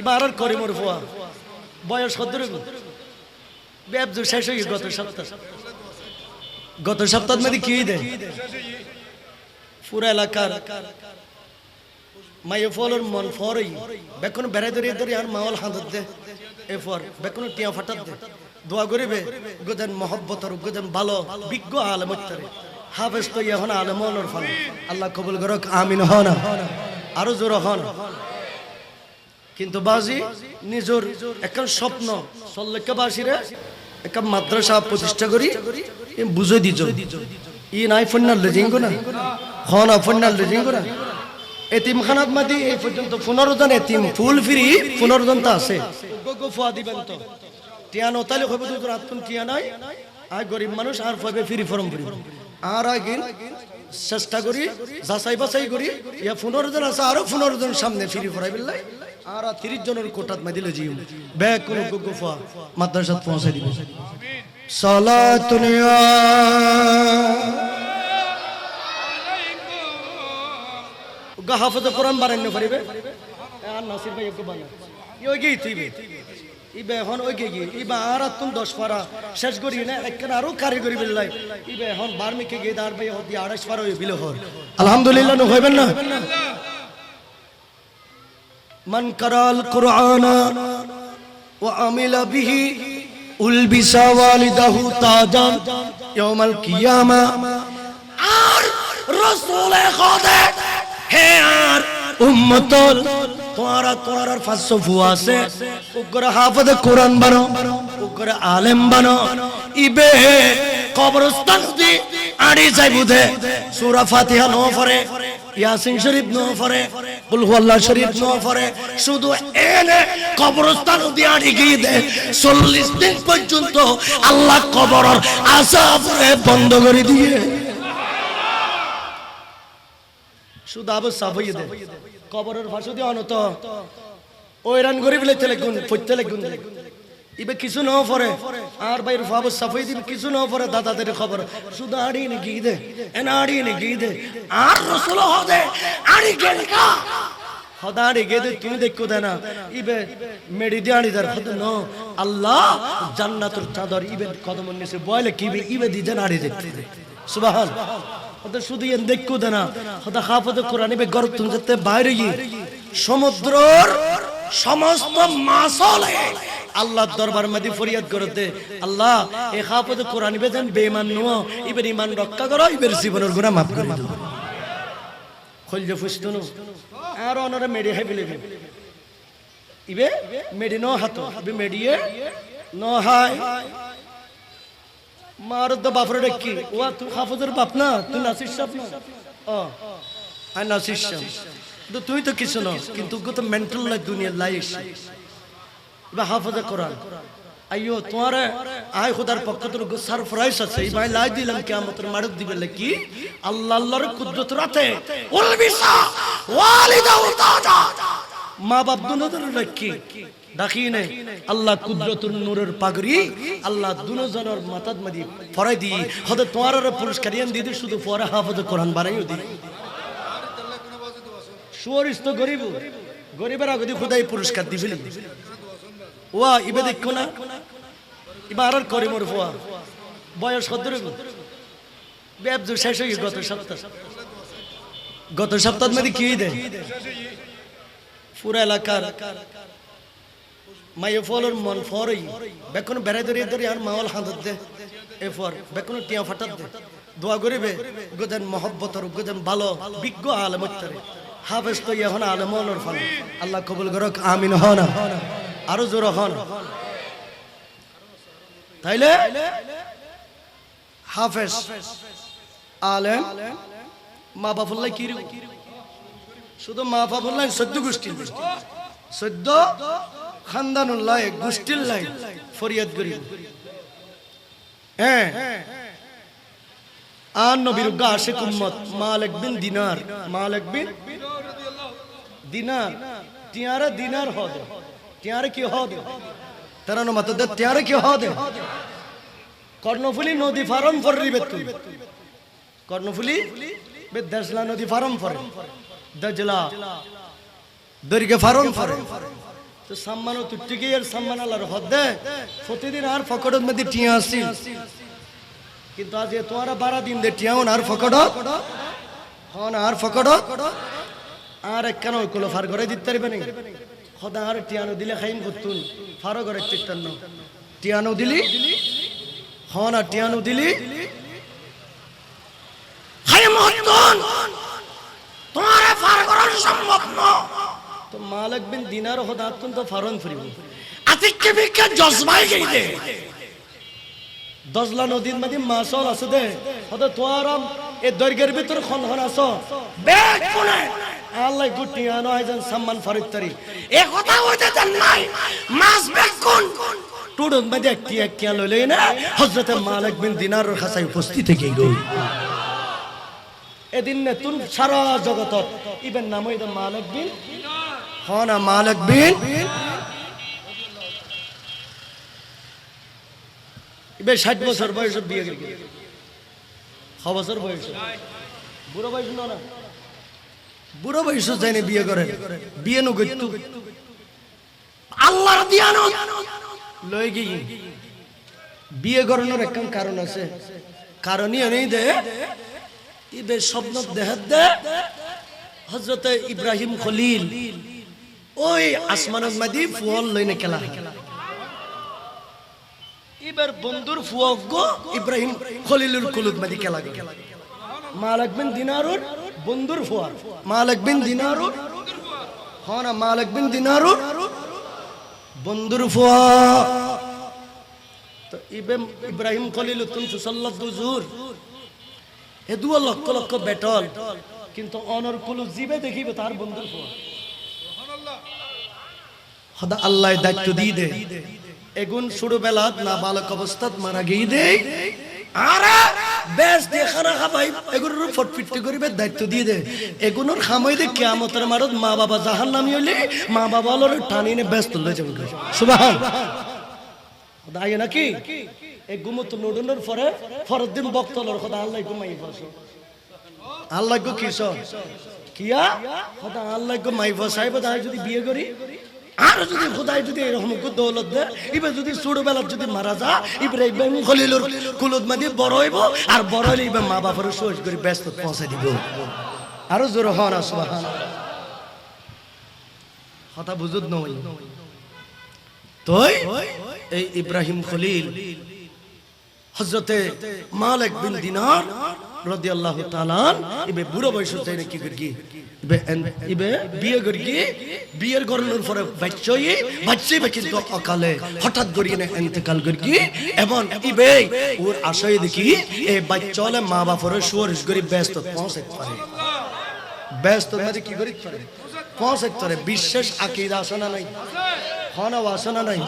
এবার আর করে মোর ফুয়া বয়স কত ব্যবসা শেষ হয়ে গত সপ্তাহ মধ্যে কি দেয় পুরা এলাকার মাইয়ে ফলর মন ফরই বেকন বেড়াই ধরে আর মাওয়াল হাঁদত দে এ ফর বেকন টিয়া ফাটাত দে দোয়া করিবে গোদেন মহব্বতর গোদেন ভালো বিজ্ঞ আলেম উত্তরে হাফেজ তো এখন আলেম হনর ফল আল্লাহ কবুল করক আমিন হন আরো জোর হন কিন্তু বাজি নিজের এখন স্বপ্ন সল্লেখা বাসীরে একটা মাদ্রাসা প্রতিষ্ঠা করি বুঝে দিজ ই নাই ফন্নাল লেজিঙ্গো না হন ফন্নাল লেজিঙ্গো না এতিমখানাত মাদি এই পর্যন্ত 15 জন এতিম ফুল ফ্রি 15 জন তা আছে গগো ফুয়া দিবেন তো টিয়া নতালে কইব তো রাতন টিয়া নাই আর গরিব মানুষ আর পাবে ফ্রি ফর্ম ফ্রি আর আগিন চেষ্টা করি যাচাই বাছাই করি ইয়া 15 জন আছে আরো 15 জন সামনে ফ্রি ফরাই বিল্লাহ আর 30 জনের কোটাত মাদিলে জিও ব্যাগ কোন গগো ফুয়া মাদ্রাসাত পৌঁছে দিবে সালাতুন ইয়া হাফেজ কোরআন বানাইতে পারিবে আর নাসির ভাই একটু বানা ইও গই থিবে ইবে এখন ওই গই ইবা আর তুম 10 পারা শেষ করি না একখান আরো কারিগরি বিল্লাই ইবে এখন বার্মিকে গই দার ভাই হদি 28 পারা হই বিল হর আলহামদুলিল্লাহ ন হইবেন না মান কারাল কুরআনা ওয়া আমিলা বিহি উলবিসা ওয়ালিদাহু তাজান ইয়াউমাল কিয়ামা আর রাসূল খোদা হে আর উম্মতল তোমার ফাঁসো ফুয়া আছে উগরে হাফেজ কোরআন বানো উগরে আলেম বানো ইবে কবরস্থান দি আড়ি যাইবুদে সূরা ফাতিহা নো পড়ে ইয়াসিন শরীফ নো পড়ে কুল হুয়াল্লাহ শরীফ নো পড়ে শুধু এনে কবরস্থান দি আড়ি গিয়ে দে 40 দিন পর্যন্ত আল্লাহ কবরের আযাবরে বন্ধ করে দিয়ে শুধু আবু সাফাইয়ে দে কবরের ফাঁসু দিয়ে অনত ওইরান গরিব লেতে লাগুন পড়তে লাগুন ইবে কিছু ন পরে আর বাইর আবু সাফাই দিন কিছু ন পরে দাদাদের খবর শুধু আড়ি নে গিয়ে দে এন আড়ি নে গিয়ে দে আর রাসূল হদে আড়ি গেল কা হদা আড়ি গিয়ে দে তুমি দেখো দেনা ইবে মেডি দি আড়ি দার খদ ন আল্লাহ জান্নাতুর চাদর ইবে কদমের নিচে বয়লে কিবে ইবে দি দেন আড়ি দেখতে সুবহান ওটা শুধু এন দেখো দেনা ওটা হাফেজ কোরআন বে গর্ত যেতে বাইরে গিয়ে সমুদ্রর সমস্ত মাসলে আল্লাহর দরবার মধ্যে ফরিয়াদ করতে আল্লাহ এই হাফেজ কোরআন বে যেন বেঈমান নো ইবের ঈমান রক্ষা করো ইবের জীবনের গুনাহ maaf করে দাও খোল যে ফুসতুনো আর ওনারে মেডি হাই বিলে ইবে মেডি নো হাতো ইবে মেডিয়ে নো হাই মারদ বাপরে ডাকি ওয়া তুই হাফেজের বাপ না তুই নাসির সাহেব না ও আই নাসির সাহেব তো তুই তো কিছু না কিন্তু গো তো মেন্টাল লাইফ দুনিয়া লাইফ বা হাফেজে কোরআন আইয়ো তোমারে আয় খোদার পক্ষ থেকে গো সারপ্রাইজ আছে এই ভাই লাই দিলাম কিয়ামতের মারদ দিবে কি আল্লাহ আল্লাহর কুদরত রাতে উল বিসা ওয়ালিদাউ তাজা মা বাপ দুনোদের ডাকি ডাকি নে আল্লাহ কুদরতুন নূরের পাগড়ি আল্লাহ দুনোজনের মাথাত মাদি ফরাই দি হদে তোমার পুরস্কার ইয়ান দিদি শুধু পরে হাফেজ কোরআন বানাইও দি সুয়ারিস তো গরিব গরিবের আগে খোদাই পুরস্কার দিবিলি ওয়া ইবে দেখো না ইবার আর করে মোর ফুয়া বয়স কত রে ব্যবসা শেষ হয়ে গত সপ্তাহ মধ্যে কি দেয় পুরা এলাকার মাইয়ে ফলর মন ফরই বেকন বেড়াই ধরে আর মাওয়াল হাঁদত দে এ ফর বেকন টিয়া ফাটাত দে দোয়া করিবে গোদেন মহব্বতর গোদেন ভালো বিজ্ঞ আলেম উত্তরে হাফেজ তো এখন আলেম হনর ফল আল্লাহ কবুল করক আমিন হন আরো জোর হন তাইলে হাফেজ আলেম মা বাপুল্লাহ কি শুধু মা বাপুল্লাহ 14 গোষ্ঠী 14 খানদানুল্লাহ গোষ্ঠীর লাই ফরিয়াদ করি হ্যাঁ আর নবীর আশিক উম্মত মালিক বিন দিনার তিয়ারে দিনার হদ তিয়ারে কি হদ তারা মত দে তিয়ারে কি হদ কর্ণফুলি নদী ফারম ফরিবে তুই কর্ণফুলি বে দজলা নদী ফারম ফর দজলা দরিগে ফারম ফর তো সম্মানও তুই কি এর সম্মান আল্লাহর হদে প্রতিদিন আর ফকড়ের মধ্যে টিয়া আসি কিন্তু আজ তোরা 12 দিন দে টিয়াও আর ফকড় হন আর ফকড় আর কেন কইলো ফার করে দিতে পারবে না খোদা আর টিয়ানো দিলে খাইম করতুন ফারো করে চিত্তান্ন টিয়ানো দিলি হন আর টিয়ানো দিলি খাইম করতুন তোমার ফার করা সম্ভব না তো মালিক বিন দিনার খোদা তুন তো ফারন ফরিব আতিকে বিকে জজবাই গইলে দজলা নদীর মধ্যে মাছল আছে দে খোদা তোরাম এ দর্গের ভিতর খনখন আছো বেক কোনে আল্লাহ গুটি আনো আইজন সম্মান ফরিদতারি এ কথা হইতে দেন নাই মাছ বেক কোন টুডন মধ্যে একটি লইলে না হযরত মালিক বিন দিনারের কাছে উপস্থিত থেকে গই এদিন নে তুন সারা জগত ইবেন নাম হইতো মালিক বিন হনা মালিক বিন ইবে 60 বছর বয়স বিয়ে গেল 6 বছর বয়স বুড়ো বয়স না বুড়ো বয়স যায়নি বিয়ে করে বিয়ে নো গইতু আল্লাহর দিয়ানো লই গই বিয়ে করানোর একটা কারণ আছে কারণই নেই দে ইবে স্বপ্ন দেখাত দে হযরত ইব্রাহিম খলিল ওই আসমানের মধ্যে ফুল লইনে খেলা এবার বন্ধুর ফুয়াগ্গ ইব্রাহিম খলিলুল কুলুদ মধ্যে খেলা মালিক বিন দিনারুর বন্ধুর ফুয়া মালিক বিন দিনারুর হনা মালিক বিন দিনারুর বন্ধুর ফুয়া তো ইব্রাহিম খলিল তুম সুসাল্লাতু জুর এ দুয়া লক্ষ লক্ষ বেটল কিন্তু অনর কুলু জিবে দেখিবে তার বন্ধুর ফুয়া সুবহানাল্লাহ খোদা আল্লাহ দায়িত্ব দিয়ে দে এগুন শুরু বেলাত না বালক অবস্থাত মারা গিয়ে দে আরে বেশ দেখানা খাবাই এগুর ফটফিট করিবে দায়িত্ব দিয়ে দে এগুনোর খামাই দে কিয়ামতের মারত মা বাবা জাহান্নামী হইলে মা বাবা লরে টানিনে ব্যস্ত লয়ে যাবে সুবহান খোদা আয় নাকি এ গুমত নডনের পরে ফরদ দিন বক্তলর খোদা আল্লাহ ঘুমাই বসো আল্লাহ গো কিসো কিয়া খোদা আল্লাহ গো মাই বসাইব তাই যদি বিয়ে করি আর যদি খোদাই যদি এরকম দৌলত দে ইবে যদি ছোটবেলা যদি মারা যা ইব্রাহিম খলিলুর কুলুদ মধ্যে বড় হইব আর বড় হইলে ইবে মা বাবার সোজ করে ব্যস্ত পৌঁছে দিব আরো জোর হন সুবহানাল্লাহ কথা বুঝুত নই তোই এই ইব্রাহিম খলিল হযরতে মালিক বিন দিনার রাদিয়াল্লাহু তাআলা ইবে বুড়ো বয়স যায়নি কি করি ইবে বিয়ে করি বিয়ের গরনের পরে বাচ্চাই কিন্তু অকালে হঠাৎ করিয়ে ইন্তেকাল করি এবং ইবে ওর আশায় দেখি এই বাচ্চালে মা বাপরে সুয়ারিশ করি ব্যস্ত পৌঁছাতে পারে ব্যস্ত মানে কি করি পৌঁছাতে পারে বিশেষ আকীদা আসনা নাই হনা আসনা নাই